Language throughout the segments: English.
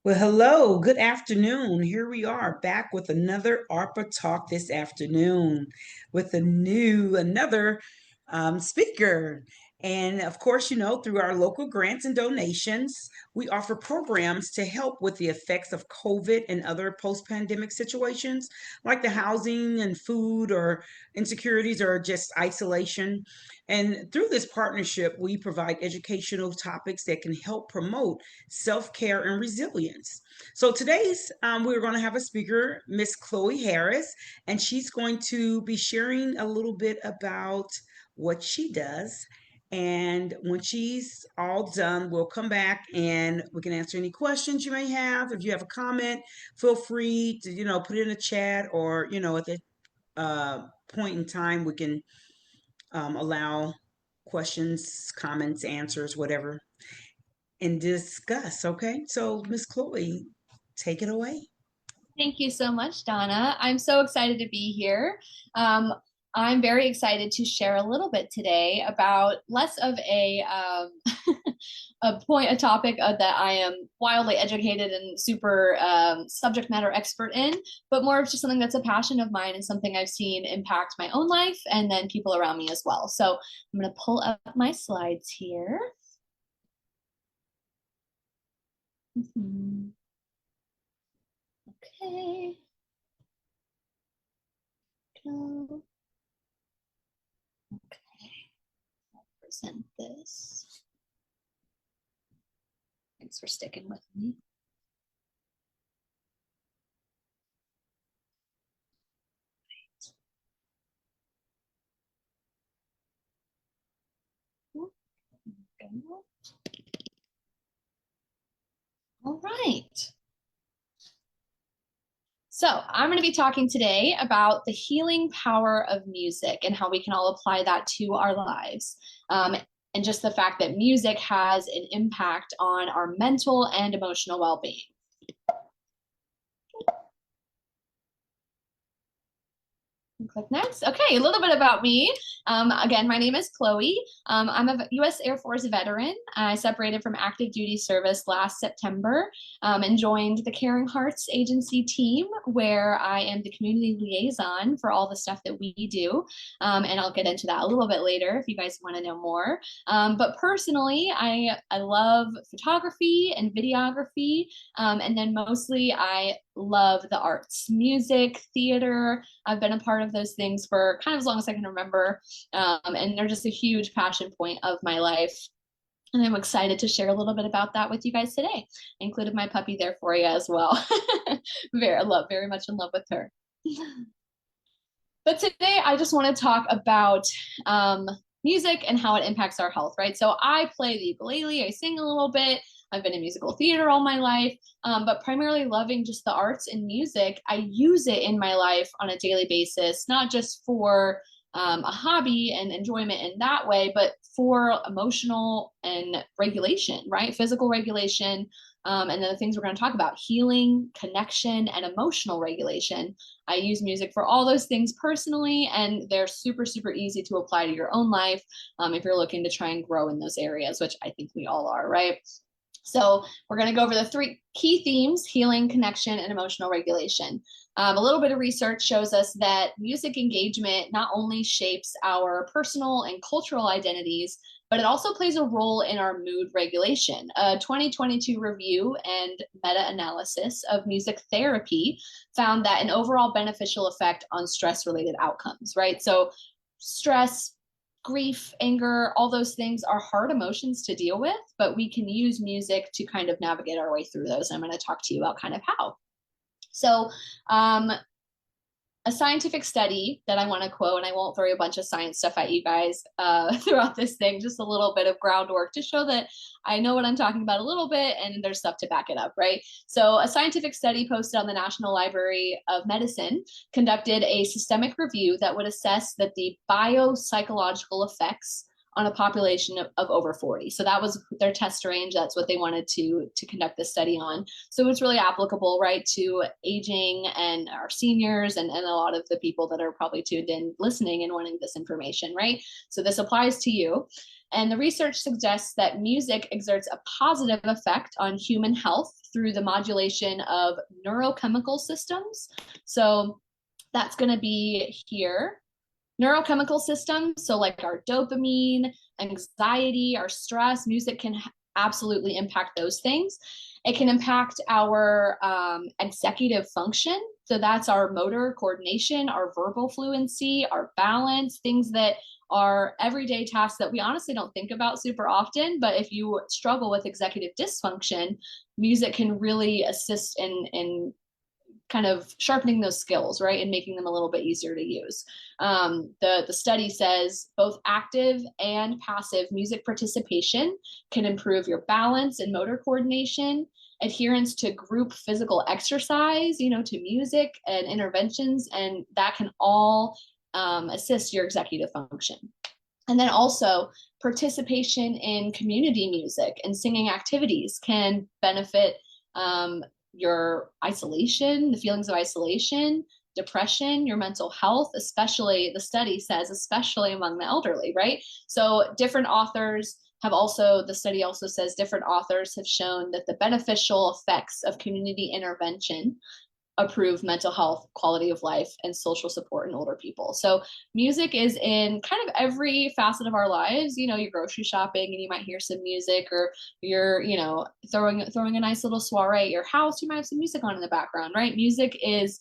Well, hello, good afternoon. Here we are back with another ARPA talk this afternoon with another speaker. And of course, through our local grants and donations, we offer programs to help with the effects of COVID and other post-pandemic situations like the housing and food or insecurities or just isolation. And through this partnership, we provide educational topics that can help promote self-care and resilience. So today's we're going to have a speaker, Miss Chloe Harris, and she's going to be sharing a little bit about what she does. And when she's all done, we'll come back and we can answer any questions you may have. If you have a comment, feel free to put it in the chat, or at the point in time we can allow questions, comments, answers, whatever, and discuss. Okay, so Miss Chloe, take it away. Thank you so much, Donna. I'm so excited to be here. I'm very excited to share a little bit today about less of a a topic that I am wildly educated and super subject matter expert in, but more of just something that's a passion of mine and something I've seen impact my own life and then people around me as well. So I'm going to pull up my slides here. Okay. Go. Okay. I'll present this. Thanks for sticking with me. All right. So I'm going to be talking today about the healing power of music and how we can all apply that to our lives. And just the fact that music has an impact on our mental and emotional well-being. Click next. Okay, a little bit about me. Again, my name is Chloe. I'm a U.S. Air Force veteran. I separated from active duty service last September and joined the Caring Hearts Agency team, where I am the community liaison for all the stuff that we do. And I'll get into that a little bit later if you guys want to know more. But personally, I love photography and videography. And then mostly I love the arts, music, theater. I've been a part of those things for kind of as long as I can remember. And they're just a huge passion point of my life. And I'm excited to share a little bit about that with you guys today. I included my puppy there for you as well. Very much in love with her. But today I just want to talk about music and how it impacts our health, right? So I play the ukulele, I sing a little bit. I've been in musical theater all my life, but primarily loving just the arts and music. I use it in my life on a daily basis, not just for a hobby and enjoyment in that way, but for emotional and regulation, right? Physical regulation. And then the things we're going to talk about, healing, connection, and emotional regulation. I use music for all those things personally, and they're super, super easy to apply to your own life if you're looking to try and grow in those areas, which I think we all are, right? So we're going to go over the three key themes: healing, connection, and emotional regulation. A little bit of research shows us that music engagement not only shapes our personal and cultural identities, but it also plays a role in our mood regulation. A 2022 review and meta-analysis of music therapy found that an overall beneficial effect on stress-related outcomes, right? So stress, grief, anger, all those things are hard emotions to deal with, but we can use music to kind of navigate our way through those. I'm going to talk to you about kind of how. So a scientific study that I want to quote, and I won't throw a bunch of science stuff at you guys throughout this thing, just a little bit of groundwork to show that I know what I'm talking about a little bit and there's stuff to back it up, right? So a scientific study posted on the National Library of Medicine conducted a systemic review that would assess that the biopsychological effects on a population of over 40. So that was their test range. That's what they wanted to conduct this study on. So it's really applicable, right, to aging and our seniors and a lot of the people that are probably tuned in listening and wanting this information, right? So this applies to you. And the research suggests that music exerts a positive effect on human health through the modulation of neurochemical systems. So that's going to be here. Neurochemical systems, so like our dopamine, anxiety, our stress, music can absolutely impact those things. It can impact our executive function. So that's our motor coordination, our verbal fluency, our balance, things that are everyday tasks that we honestly don't think about super often. But if you struggle with executive dysfunction, music can really assist in kind of sharpening those skills, right, and making them a little bit easier to use. The study says both active and passive music participation can improve your balance and motor coordination, adherence to group physical exercise, to music and interventions, and that can all assist your executive function. And then also participation in community music and singing activities can benefit your isolation, the feelings of isolation, depression, your mental health, especially the study says, especially among the elderly, right? So different authors have also, the study also says different authors have shown that the beneficial effects of community intervention improve mental health, quality of life, and social support in older people. So music is in kind of every facet of our lives. You're grocery shopping and you might hear some music, or you're, throwing a nice little soiree at your house, you might have some music on in the background, right? Music is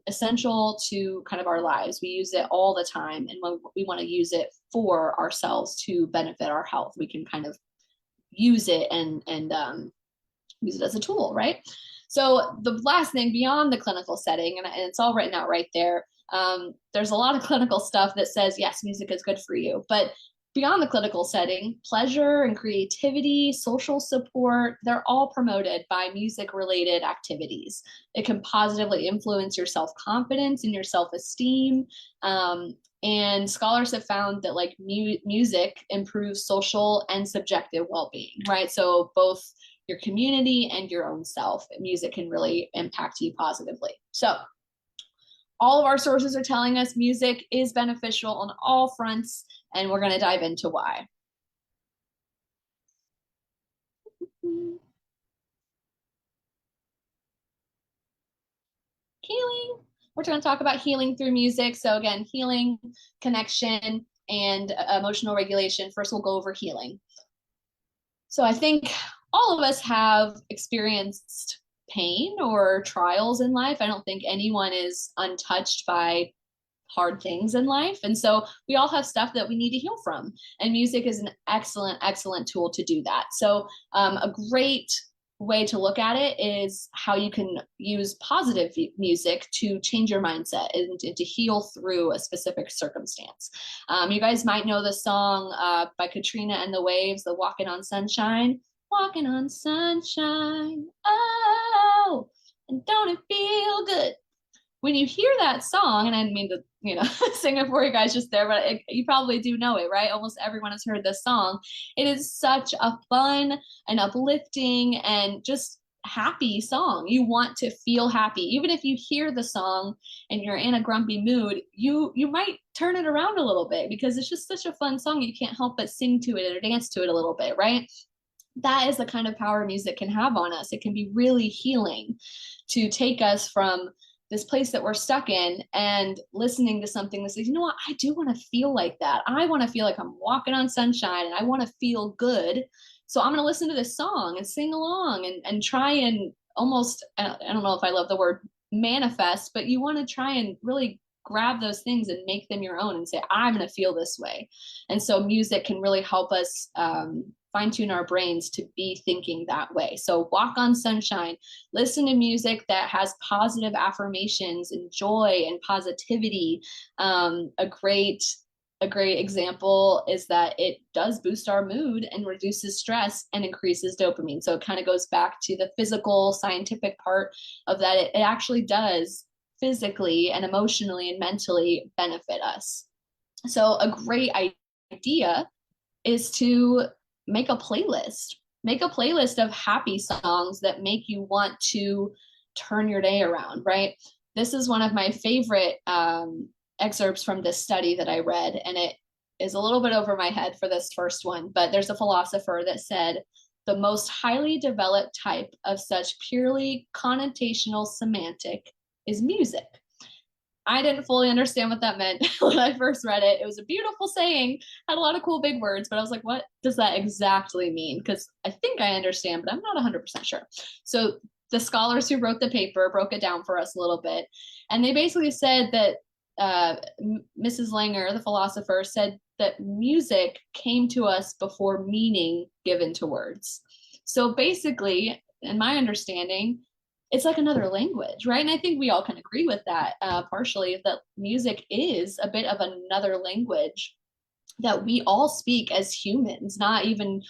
essential to kind of our lives. We use it all the time, and when we want to use it for ourselves to benefit our health, we can kind of use it and use it as a tool, right? So the last thing beyond the clinical setting, and it's all written out right there, there's a lot of clinical stuff that says, yes, music is good for you. But beyond the clinical setting, pleasure and creativity, social support, they're all promoted by music-related activities. It can positively influence your self-confidence and your self-esteem. And scholars have found that like music improves social and subjective well-being, right? So both your community and your own self, music can really impact you positively. So all of our sources are telling us music is beneficial on all fronts, and we're going to dive into why. Healing. We're going to talk about healing through music. So again, healing, connection, and emotional regulation. First, we'll go over healing. So I think all of us have experienced pain or trials in life. I don't think anyone is untouched by hard things in life. And so we all have stuff that we need to heal from. And music is an excellent, excellent tool to do that. So a great way to look at it is how you can use positive music to change your mindset and to heal through a specific circumstance. You guys might know the song by Katrina and the Waves, the Walking on Sunshine. Walking on sunshine, oh, and don't it feel good? When you hear that song, and I didn't mean to, sing it for you guys just there, but you probably do know it, right? Almost everyone has heard this song. It is such a fun and uplifting and just happy song. You want to feel happy. Even if you hear the song and you're in a grumpy mood, you might turn it around a little bit because it's just such a fun song. You can't help but sing to it or dance to it a little bit, right? That is the kind of power music can have on us. It can be really healing to take us from this place that we're stuck in and listening to something that says, you know what, I do want to feel like that. I want to feel like I'm walking on sunshine and I want to feel good. So I'm going to listen to this song and sing along and try and almost, I don't know if I love the word manifest, but you want to try and really grab those things and make them your own and say, I'm going to feel this way. And so music can really help us fine tune our brains to be thinking that way. So walk on sunshine, listen to music that has positive affirmations and joy and positivity. A great example is that it does boost our mood and reduces stress and increases dopamine. So it kind of goes back to the physical scientific part of that. It actually does physically and emotionally and mentally benefit us. So a great idea is to make a playlist of happy songs that make you want to turn your day around, right? This is one of my favorite excerpts from this study that I read, and is a little bit over my head for this first one, but there's a philosopher that said, the most highly developed type of such purely connotational semantic is music. I didn't fully understand what that meant when I first read it. It was a beautiful saying, had a lot of cool big words, but I was like, what does that exactly mean? Because I think I understand, but I'm not 100% sure. So the scholars who wrote the paper broke it down for us a little bit. And they basically said that Mrs. Langer, the philosopher, said that music came to us before meaning given to words. So basically, in my understanding, it's like another language, right? And I think we all can agree with that partially, that music is a bit of another language that we all speak as humans, not even,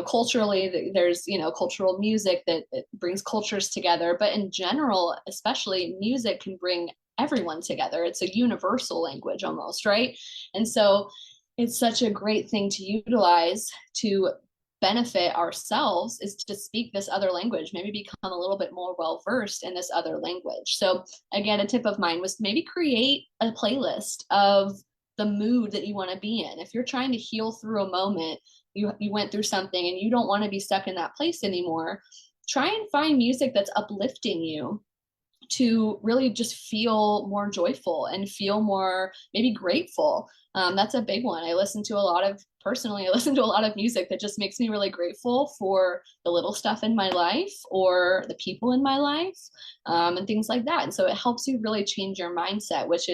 culturally, there's, cultural music that brings cultures together, but in general, especially music can bring everyone together. It's a universal language almost, right? And so it's such a great thing to utilize to benefit ourselves, is to speak this other language, maybe become a little bit more well versed in this other language. So again, a tip of mine was maybe create a playlist of the mood that you want to be in. If you're trying to heal through a moment, you went through something and you don't want to be stuck in that place anymore, try and find music that's uplifting you to really just feel more joyful and feel more maybe grateful. That's a big one. I listen to a lot of personally, I listen to a lot of music that just makes me really grateful for the little stuff in my life or the people in my life, and things like that. And so it helps you really change your mindset, which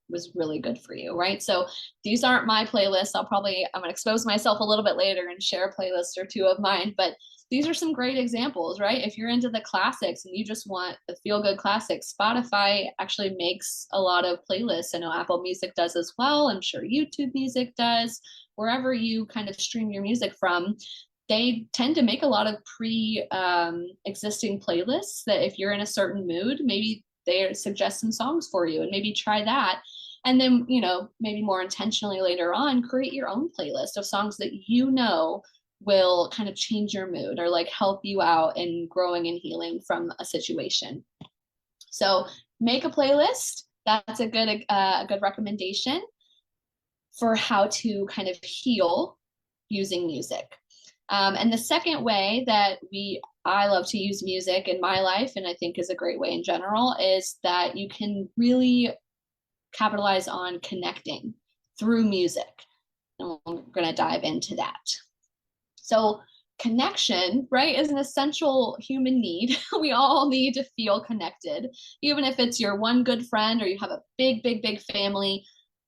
was really good for you, right? So these aren't my playlists. I'm gonna expose myself a little bit later and share a playlist or two of mine, but these are some great examples, right? If you're into the classics and you just want the feel good classics, Spotify actually makes a lot of playlists. I know Apple Music does as well. I'm sure YouTube Music does. Wherever you kind of stream your music from, they tend to make a lot of existing playlists that if you're in a certain mood, maybe they suggest some songs for you and maybe try that. And then, maybe more intentionally later on, create your own playlist of songs that will kind of change your mood or like help you out in growing and healing from a situation. So make a playlist. That's a good recommendation for how to kind of heal using music. And the second way that I love to use music in my life, and I think is a great way in general, is that you can really capitalize on connecting through music. And we're going to dive into that. So connection, right, is an essential human need. We all need to feel connected, even if it's your one good friend or you have a big, big, big family,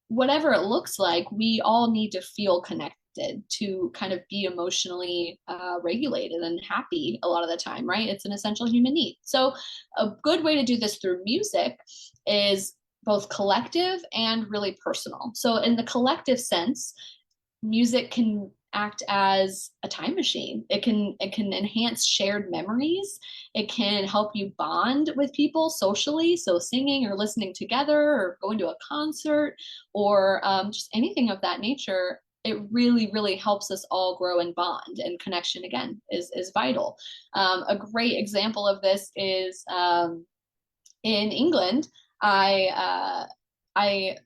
whatever it looks like, we all need to feel connected to kind of be emotionally regulated and happy a lot of the time, right? It's an essential human need. So a good way to do this through music is both collective and really personal. So in the collective sense, music can act as a time machine. It can enhance shared memories. It can help you bond with people socially. So singing or listening together or going to a concert or just anything of that nature. It really, really helps us all grow and bond, and connection again is vital. A great example of this is in England. I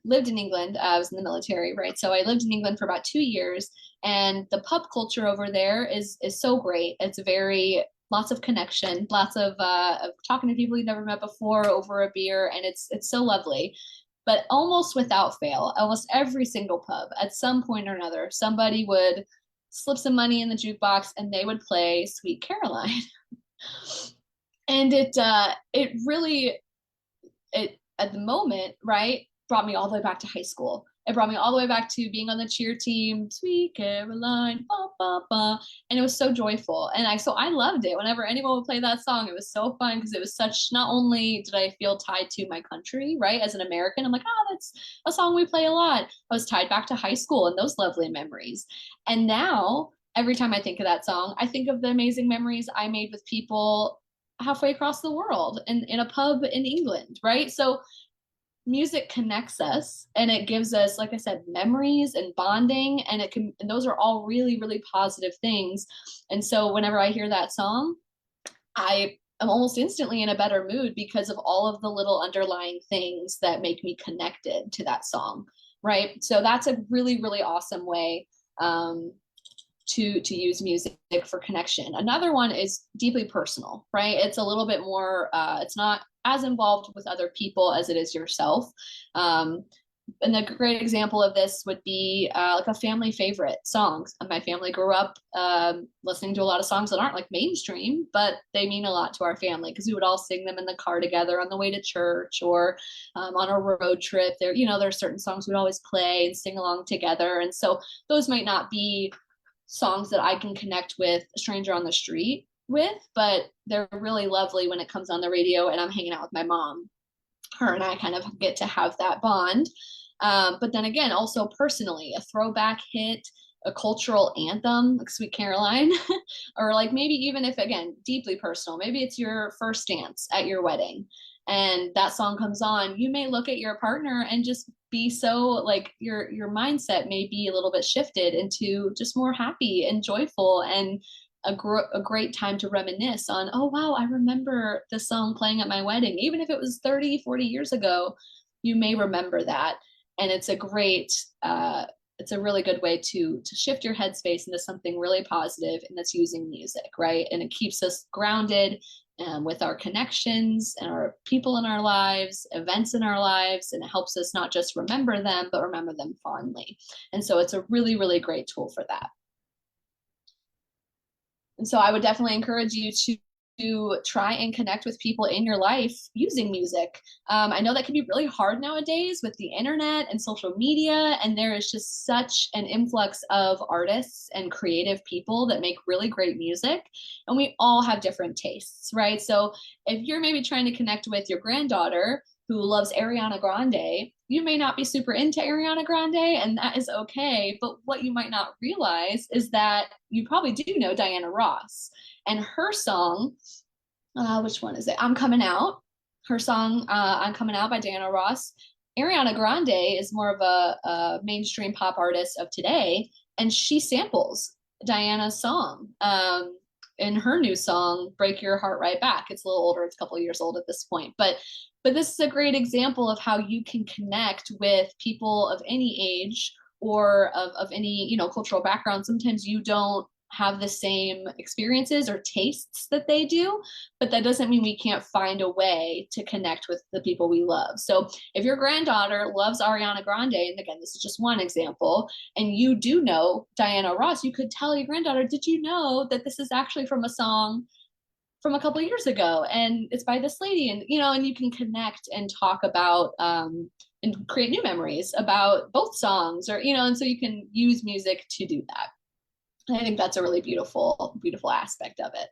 lived in England. I was in the military, right? So I lived in England for about 2 years, and the pub culture over there is so great. It's very lots of connection, lots of talking to people you've never met before over a beer, and it's so lovely. But almost without fail, almost every single pub, at some point or another, somebody would slip some money in the jukebox and they would play Sweet Caroline. And it really, it at the moment, right, brought me all the way back to high school. It brought me all the way back to being on the cheer team, Sweet Caroline, ba, ba, ba. And it was so joyful. And so I loved it. Whenever anyone would play that song, it was so fun because it was such, not only did I feel tied to my country, right? As an American, I'm like, oh, that's a song we play a lot. I was tied back to high school and those lovely memories. And now every time I think of that song, I think of the amazing memories I made with people halfway across the world in a pub in England, right? So music connects us and it gives us, like I said, memories and bonding, and those are all really, really positive things. And so whenever I hear that song, I am almost instantly in a better mood because of all of the little underlying things that make me connected to that song. right? So that's a really, really awesome way um, to use music for connection. Another one is deeply personal, right? It's a little bit more, it's not as involved with other people as it is yourself. Um, and a great example of this would be like a family favorite songs. My family grew up listening to a lot of songs that aren't like mainstream, but they mean a lot to our family because we would all sing them in the car together on the way to church or on a road trip. There, you know, there are certain songs we'd always play and sing along together. And so those might not be songs that I can connect with a stranger on the street with, but they're really lovely when it comes on the radio and I'm hanging out with my mom. Her and I kind of get to have that bond. But then again, also personally, a throwback hit, a cultural anthem like Sweet Caroline, or like maybe even if, again, deeply personal, maybe it's your first dance at your wedding and that song comes on, you may look at your partner and just be so like your mindset may be a little bit shifted into just more happy and joyful and a great time to reminisce on, oh wow, I remember the song playing at my wedding, even if it was 30, 40 years ago. You may remember that, and it's a great it's a really good way to shift your headspace into something really positive, and that's using music, right? And it keeps us grounded with our connections and our people in our lives, events in our lives, and it helps us not just remember them, but remember them fondly. And so it's a really, really great tool for that. And so I would definitely encourage you to try and connect with people in your life using music. I know that can be really hard nowadays with the internet and social media, and there is just such an influx of artists and creative people that make really great music, and we all have different tastes, right? So if you're maybe trying to connect with your granddaughter who loves Ariana Grande, you may not be super into Ariana Grande, and that is okay. But what you might not realize is that you probably do know Diana Ross and her song. Which one is it? I'm Coming Out. Her song, I'm Coming Out by Diana Ross. Ariana Grande is more of a mainstream pop artist of today, and she samples Diana's song in her new song, Break Your Heart Right Back. It's a little older, it's a couple of years old at this point. But this is a great example of how you can connect with people of any age or of any, you know, cultural background. Sometimes you don't have the same experiences or tastes that they do, but that doesn't mean we can't find a way to connect with the people we love. So if your granddaughter loves Ariana Grande, and again, this is just one example, and you do know Diana Ross, you could tell your granddaughter, did you know that this is actually from a song from a couple of years ago and it's by this lady? And you know, and you can connect and talk about and create new memories about both songs, or you know, and so you can use music to do that. I think that's a really beautiful, beautiful aspect of it.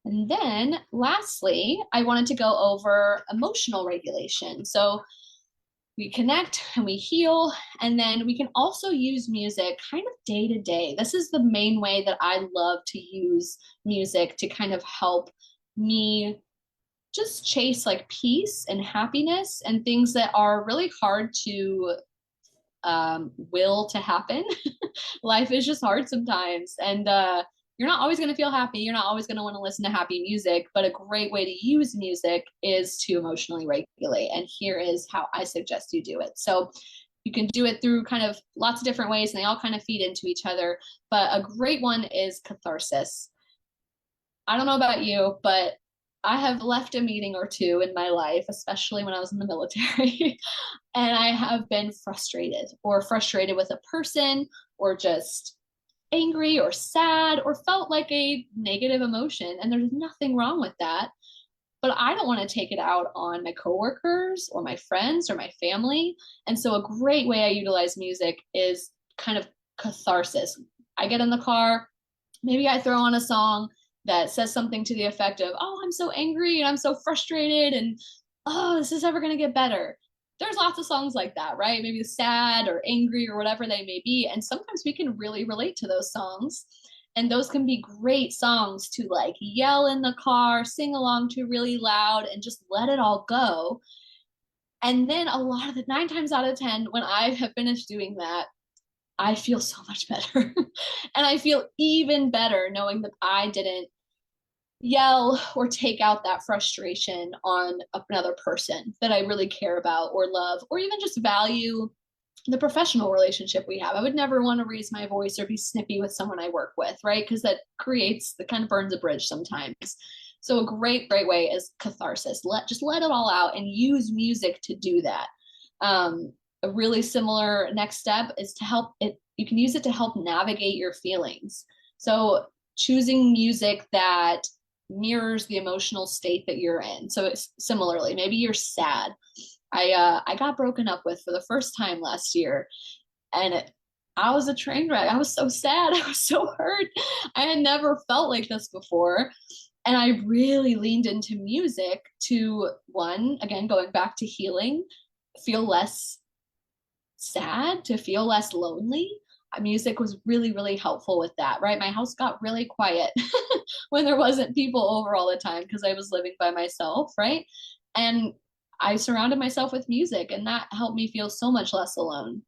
And then lastly, I wanted to go over emotional regulation. So we connect and we heal, and then we can also use music kind of day to day. This is the main way that I love to use music to kind of help me just chase like peace and happiness and things that are really hard to will to happen. Life is just hard sometimes, and you're not always going to feel happy. You're not always going to want to listen to happy music, but a great way to use music is to emotionally regulate. And here is how I suggest you do it. So you can do it through kind of lots of different ways, and they all kind of feed into each other. But a great one is catharsis. I don't know about you, but I have left a meeting or two in my life, especially when I was in the military, and I have been frustrated with a person, or just angry or sad or felt like a negative emotion. And there's nothing wrong with that. But I don't want to take it out on my coworkers or my friends or my family. And so a great way I utilize music is kind of catharsis. I get in the car, maybe I throw on a song that says something to the effect of, oh, I'm so angry and I'm so frustrated and oh, this is ever going to get better. There's lots of songs like that, right? Maybe sad or angry or whatever they may be. And sometimes we can really relate to those songs. And those can be great songs to like yell in the car, sing along to really loud, and just let it all go. And then a lot of the 9 times out of 10, when I have finished doing that, I feel so much better. And I feel even better knowing that I didn't yell or take out that frustration on another person that I really care about or love, or even just value the professional relationship we have. I would never want to raise my voice or be snippy with someone I work with, right? Because that creates, that kind of burns a bridge sometimes. So a great way is catharsis. Just let it all out and use music to do that. A really similar next step is to help it. You can use it to help navigate your feelings. So choosing music that mirrors the emotional state that you're in. So it's similarly, maybe you're sad. I got broken up with for the first time last year, and I was a train wreck. I was so sad. I was so hurt. I had never felt like this before. And I really leaned into music to, one, again, going back to healing, feel less sad, to feel less lonely. Music was really helpful with that, right? My house got really quiet when there wasn't people over all the time because I was living by myself, right? And I surrounded myself with music, and that helped me feel so much less alone.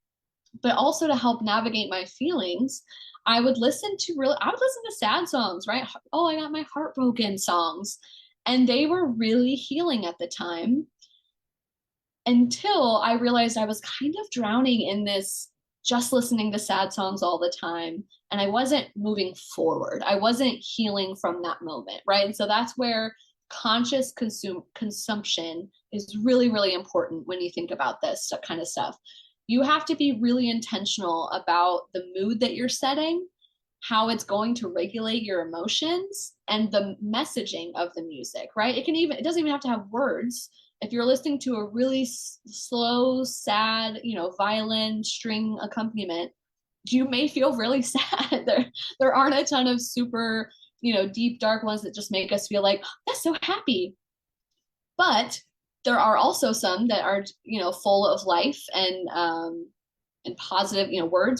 But also to help navigate my feelings, I would listen to sad songs, right? Oh, I got my heart broken songs. And they were really healing at the time, until I realized I was kind of drowning in this, just listening to sad songs all the time. And I wasn't moving forward. I wasn't healing from that moment, right? And so that's where conscious consumption is really important when you think about this kind of stuff. You have to be really intentional about the mood that you're setting, how it's going to regulate your emotions, and the messaging of the music, right? It doesn't even have to have words. If you're listening to a really slow, sad, violin string accompaniment, you may feel really sad. There aren't a ton of super, deep, dark ones that just make us feel like, oh, that's so happy. But there are also some that are, full of life and positive,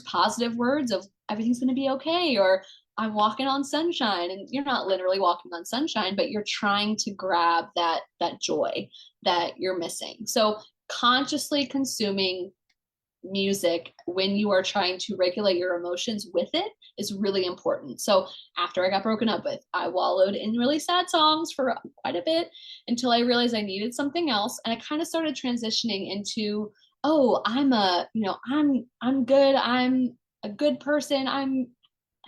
positive words of everything's going to be okay, or I'm walking on sunshine. And you're not literally walking on sunshine, but you're trying to grab that joy that you're missing. So consciously consuming music when you are trying to regulate your emotions with it is really important. So after I got broken up with, I wallowed in really sad songs for quite a bit until I realized I needed something else. And I kind of started transitioning into, oh, I'm good. I'm a good person. I'm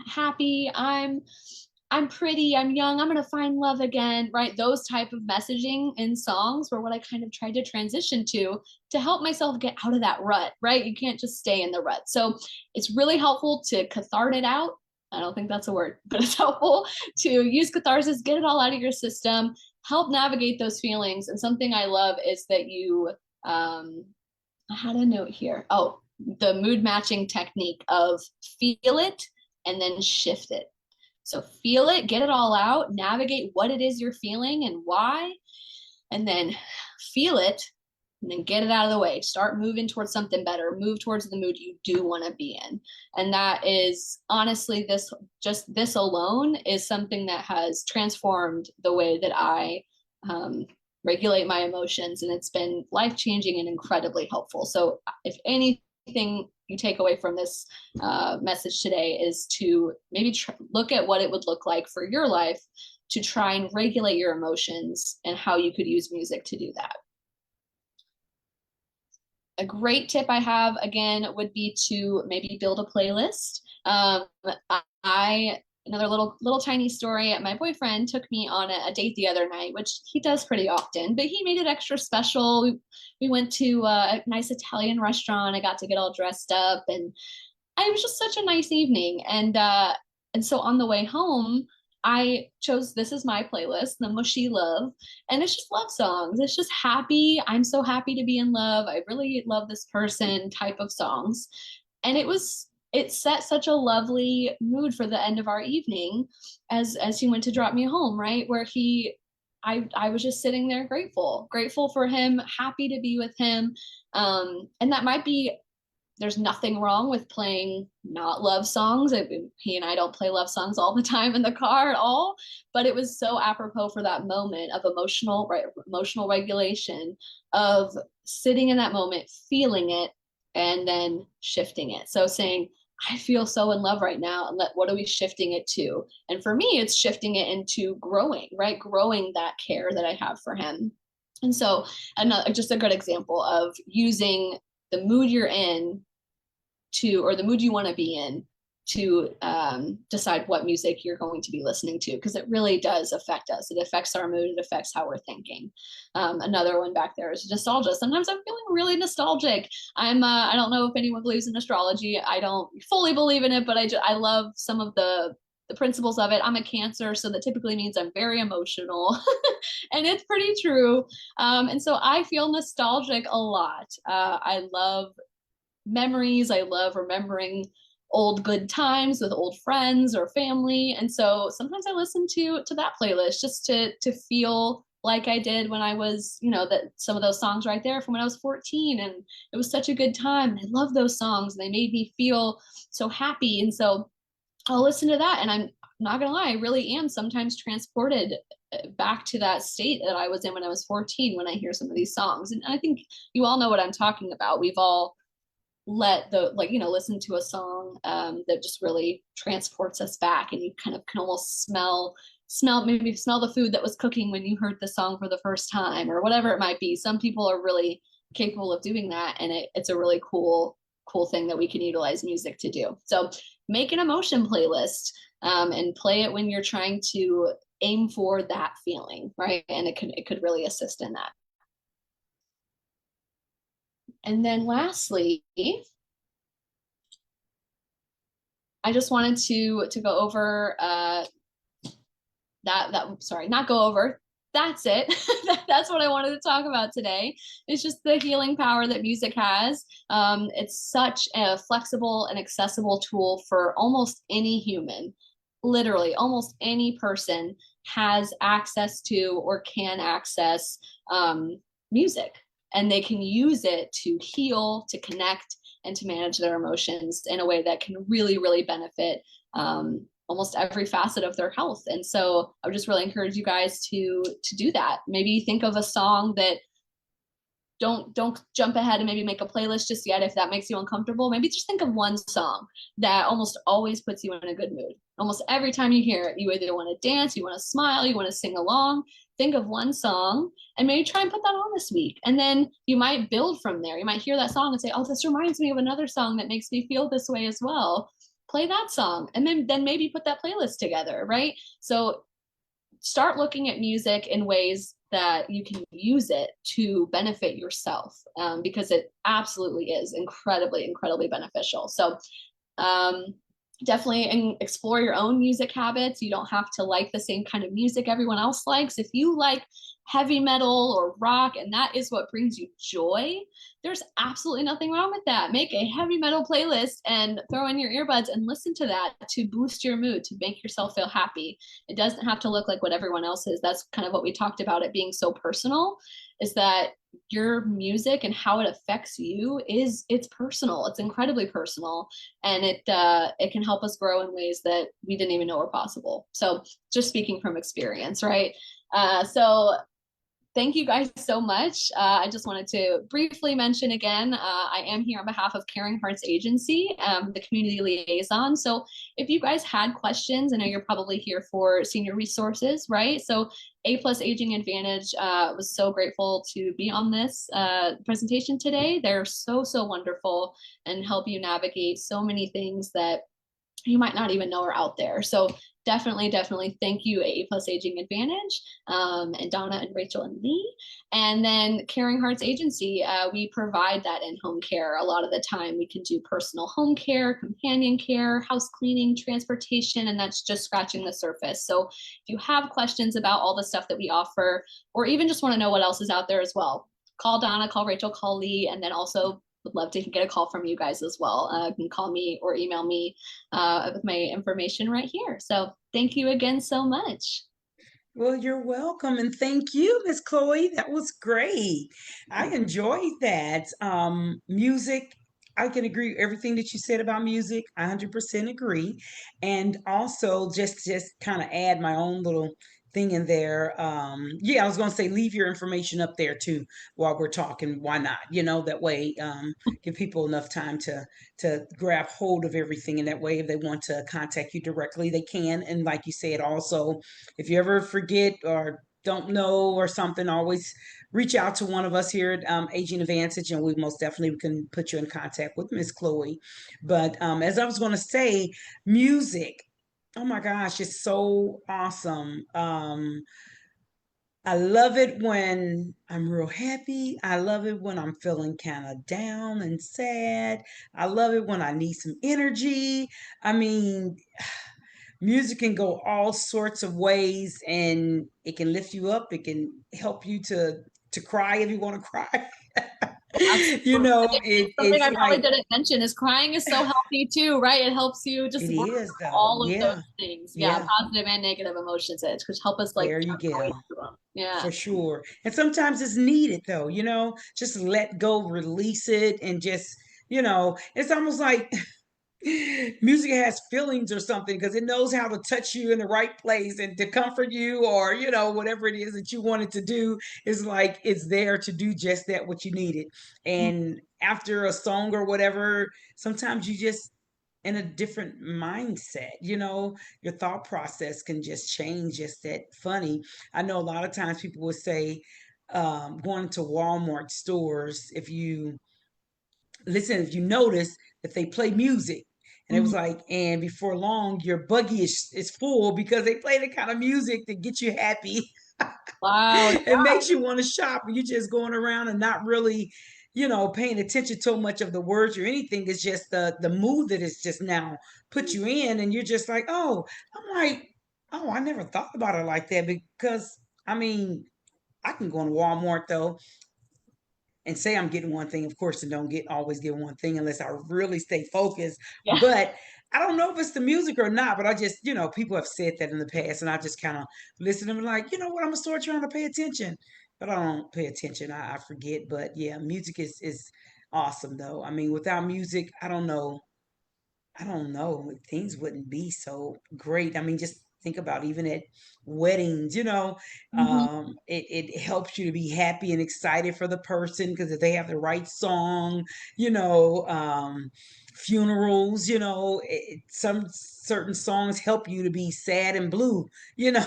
happy. I'm pretty, I'm young, I'm gonna find love again, right? Those type of messaging in songs were what I kind of tried to transition to help myself get out of that rut, right? You can't just stay in the rut. So it's really helpful to cathartic it out. I don't think that's a word, but it's helpful to use catharsis, get it all out of your system, help navigate those feelings. And something I love is that I had a note here. Oh, the mood matching technique of feel it and then shift it. So feel it, get it all out, navigate what it is you're feeling and why, and then feel it, and then get it out of the way. Start moving towards something better, move towards the mood you do want to be in. And that is honestly, this alone is something that has transformed the way that I regulate my emotions. And it's been life changing and incredibly helpful. So if anything you take away from this message today is to maybe look at what it would look like for your life to try and regulate your emotions and how you could use music to do that. A great tip I have, again, would be to maybe build a playlist. I Another little tiny story. My boyfriend took me on a date the other night, which he does pretty often, but he made it extra special. We went to a nice Italian restaurant. I got to get all dressed up, and it was just such a nice evening. And so on the way home, I chose This Is My Playlist, the Mushy Love, and it's just love songs. It's just happy. I'm so happy to be in love. I really love this person type of songs. And it set such a lovely mood for the end of our evening as he went to drop me home, right? Where I was just sitting there grateful for him, happy to be with him. And that might be, there's nothing wrong with playing not love songs. He and I don't play love songs all the time in the car at all, but it was so apropos for that moment of emotional regulation, of sitting in that moment, feeling it, and then shifting it. So saying, I feel so in love right now. And what are we shifting it to? And for me, it's shifting it into growing, right? Growing that care that I have for him. And so, another, just a good example of using the mood you're in to, or the mood you want to be in, to decide what music you're going to be listening to, because it really does affect us. It affects our mood. It affects how we're thinking. Another one back there is nostalgia. Sometimes I'm feeling really nostalgic. I don't know if anyone believes in astrology. I don't fully believe in it, but I love some of the principles of it. I'm a Cancer, so that typically means I'm very emotional, and it's pretty true. And so I feel nostalgic a lot. I love memories. I love remembering old good times with old friends or family. And so sometimes I listen to that playlist just to feel like I did when I was, that some of those songs right there from when I was 14, and it was such a good time. And I love those songs and they made me feel so happy. And so I'll listen to that, and I'm not gonna lie, I really am sometimes transported back to that state that I was in when I was 14 when I hear some of these songs. And I think you all know what I'm talking about. We've all let the like listen to a song that just really transports us back, and you kind of can almost smell the food that was cooking when you heard the song for the first time, or whatever it might be. Some people are really capable of doing that, and it's a really cool thing that we can utilize music to do. So make an emotion playlist, and play it when you're trying to aim for that feeling, right? And it could really assist in that. And then lastly, I just wanted to go over sorry, not go over. That's it. That's what I wanted to talk about today. It's just the healing power that music has. It's such a flexible and accessible tool for almost any human. Literally, almost any person has access to or can access music, and they can use it to heal, to connect, and to manage their emotions in a way that can really, really benefit almost every facet of their health. And so I would just really encourage you guys to do that. Maybe think of a song that, don't jump ahead and maybe make a playlist just yet if that makes you uncomfortable. Maybe just think of one song that almost always puts you in a good mood. Almost every time you hear it, you either want to dance, you want to smile, you want to sing along. Think of one song and maybe try and put that on this week. And then you might build from there. You might hear that song and say, oh, this reminds me of another song that makes me feel this way as well. Play that song, and then maybe put that playlist together, right? So start looking at music in ways that you can use it to benefit yourself, because it absolutely is incredibly, incredibly beneficial. So um, definitely explore your own music habits. You don't have to like the same kind of music everyone else likes. If you like heavy metal or rock and that is what brings you joy, there's absolutely nothing wrong with that. Make a heavy metal playlist and throw in your earbuds and listen to that to boost your mood, to make yourself feel happy. It doesn't have to look like what everyone else is. That's kind of what we talked about, it being so personal, is that your music and how it affects you it's personal. It's incredibly personal, and it can help us grow in ways that we didn't even know were possible. So just speaking from experience, right? So thank you guys so much. I just wanted to briefly mention again, I am here on behalf of Caring Hearts Agency, the community liaison. So if you guys had questions, I know you're probably here for senior resources, right? So A Plus Aging Advantage was so grateful to be on this presentation today. They're so, so wonderful and help you navigate so many things that you might not even know are out there. So definitely thank you, A Plus Aging Advantage, and Donna and Rachel and Lee. And then Caring Hearts Agency, we provide that in-home care. A lot of the time we can do personal home care, companion care, house cleaning, transportation, and that's just scratching the surface. So if you have questions about all the stuff that we offer, or even just want to know what else is out there as well, call Donna, call Rachel, call Lee, and then also would love to get a call from you guys as well. You can call me or email me with my information right here. So thank you again so much. Well, you're welcome, and thank you, Miss Chloe. That was great. I enjoyed that. Music, I can agree with everything that you said about music. I 100% agree. And also just kind of add my own little thing in there. Yeah, I was gonna say leave your information up there too while we're talking. Why not? That way, give people enough time to grab hold of everything, and that way, if they want to contact you directly, they can. And like you said, also, if you ever forget or don't know or something, always reach out to one of us here at Aging Advantage, and we most definitely can put you in contact with Miss Chloe. But as I was going to say, music. Oh my gosh, it's so awesome. I love it when I'm real happy. I love it when I'm feeling kind of down and sad. I love it when I need some energy. I mean, music can go all sorts of ways, and it can lift you up. It can help you to cry if you want to cry. Absolutely. I think something It's I probably like didn't mention is crying is so healthy too, right? It helps you it just work is through though. all of those Yeah. things. Yeah, Yeah. positive and negative emotions, it which help us like There you work go. through them. Yeah. For sure. And sometimes it's needed though, just let go, release it, and just, it's almost like music has feelings or something because it knows how to touch you in the right place and to comfort you, or whatever it is that you wanted to do, is like it's there to do just that, what you needed. And after a song or whatever, sometimes you just in a different mindset, your thought process can just change. Just that funny. I know a lot of times people would say, going to Walmart stores, if you notice that they play music, and it was Mhm. like, and before long your buggy is full because they play the kind of music that gets you happy. Wow. It makes you want to shop, and you're just going around and not really, paying attention to much of the words or anything. It's just the mood that is just now put you in, and you're just like, oh, I'm like, oh, I never thought about it like that. Because I mean, I can go in Walmart though and say I'm getting one thing, of course, and don't get always get one thing unless I really stay focused. Yeah. But I don't know if it's the music or not, but I just, people have said that in the past, and I just kind of listen to them like, you know what, I'm gonna start trying to pay attention. But I don't pay attention. I forget. But yeah, music is awesome though. I mean, without music, I don't know. Things wouldn't be so great. I mean, just think about even at weddings, Mhm. it helps you to be happy and excited for the person because if they have the right song, you know, funerals, some certain songs help you to be sad and blue, you know.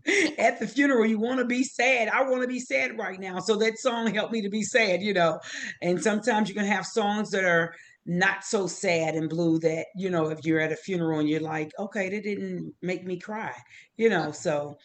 Yeah. At the funeral, you want to be sad. I want to be sad right now. So that song helped me to be sad. And sometimes you can have songs that are not so sad and blue that, if you're at a funeral and you're like, okay, that didn't make me cry. So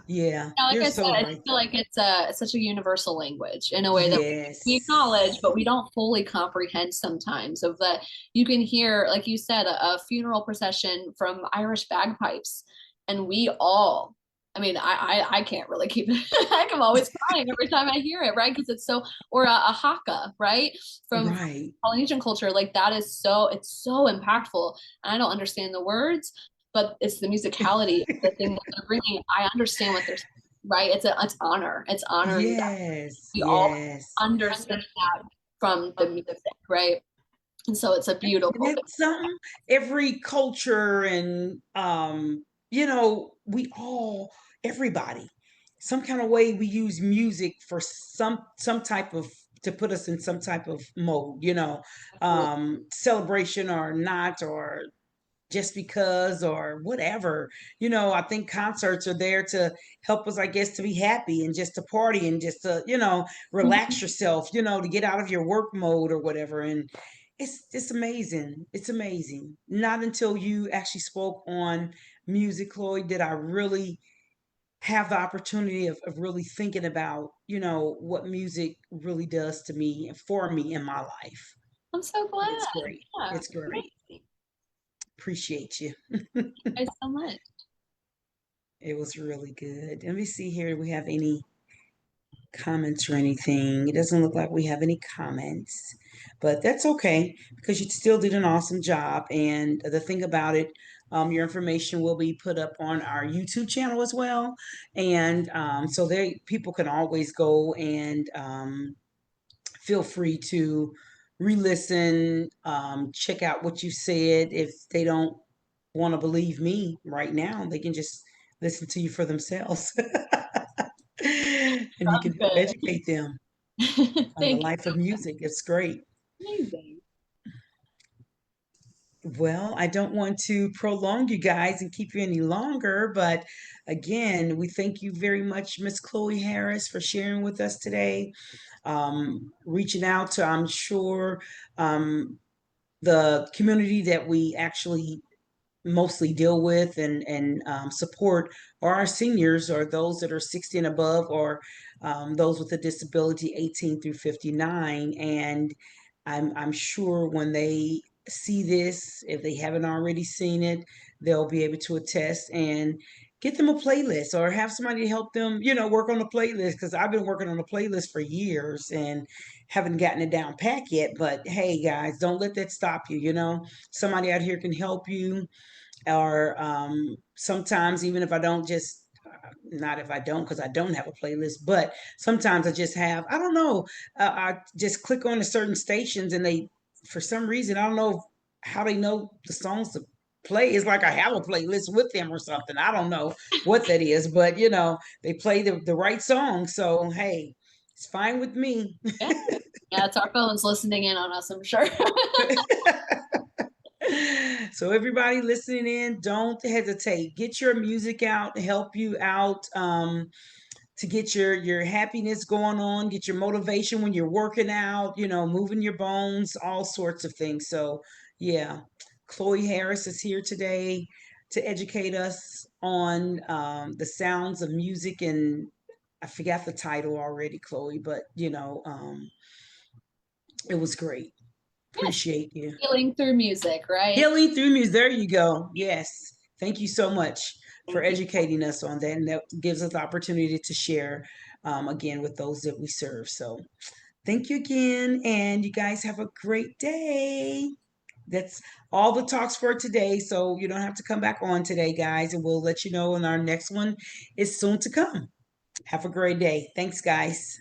yeah, Yeah, like you're I said, so I right feel though. like it's such a universal language in a way that we Yes. acknowledge, but we don't fully comprehend sometimes. Of that, you can hear, like you said, a funeral procession from Irish bagpipes, and we all. I mean, I can't really keep it. I'm always crying every time I hear it, right? Because it's so, or a haka, right? From Right. Polynesian culture, like that is so, it's so impactful. And I don't understand the words, but it's the musicality, the thing that they're bringing. I understand what they're saying, right? It's honor. It's honoring that Yes. we all Yes. understand that from the music, right? And so it's a And beautiful thing. it's something every culture and we all everybody some kind of way we use music for some type of to put us in some type of mode, Absolutely. celebration or not, or just because or whatever. I think concerts are there to help us, I guess, to be happy and just to party and just to, relax Mhm. yourself, to get out of your work mode or whatever. And it's amazing. It's amazing. Not until you actually spoke on music, Chloe, did I really have the opportunity of really thinking about, what music really does to me and for me in my life. I'm so It's glad. great. Yeah, It's great. amazing. Appreciate you. Thank you guys so much. It was really good. Let me see here. Do we have any comments or anything? It doesn't look like we have any comments, but that's okay because you still did an awesome job. And the thing about it, your information will be put up on our YouTube channel as well. And so there, people can always go and feel free to re-listen, check out what you said. If they don't want to believe me right now, they can just listen to you for themselves. And you Sounds can help good. educate them on the Thank you. life of music. It's great. Amazing. Well, I don't want to prolong you guys and keep you any longer, but again, we thank you very much, Miss Chloe Harris, for sharing with us today. Reaching out to, I'm sure, um, the community that we actually mostly deal with and support are our seniors or those that are 60 and above or those with a disability 18 through 59. And I'm sure when they see this, if they haven't already seen it, they'll be able to attest and get them a playlist or have somebody help them, work on a playlist, because I've been working on a playlist for years and haven't gotten it down pat yet. But hey guys, don't let that stop you. Somebody out here can help you, or sometimes even if I don't just not if I don't, because I don't have a playlist, but sometimes I just have, I don't know, I just click on the certain stations and they, for some reason, I don't know how they know the songs to play. It's like I have a playlist with them or something. I don't know what that is, but they play the right song. So hey, it's fine with me. Yeah. Yeah, it's our phones listening in on us, I'm sure. So everybody listening in, don't hesitate. Get your music out, help you out, to get your happiness going on, get your motivation when you're working out, moving your bones, all sorts of things. So yeah, Chloe Harris is here today to educate us on the sounds of music, and I forgot the title already, Chloe, but it was great. Yes, Appreciate you. healing through music, right? Healing through music. There you go. Yes. Thank you so much for Thank you. educating us on that. And that gives us the opportunity to share again with those that we serve. So thank you again. And you guys have a great day. That's all the talks for today. So you don't have to come back on today, guys. And we'll let you know when our next one is soon to come. Have a great day. Thanks, guys.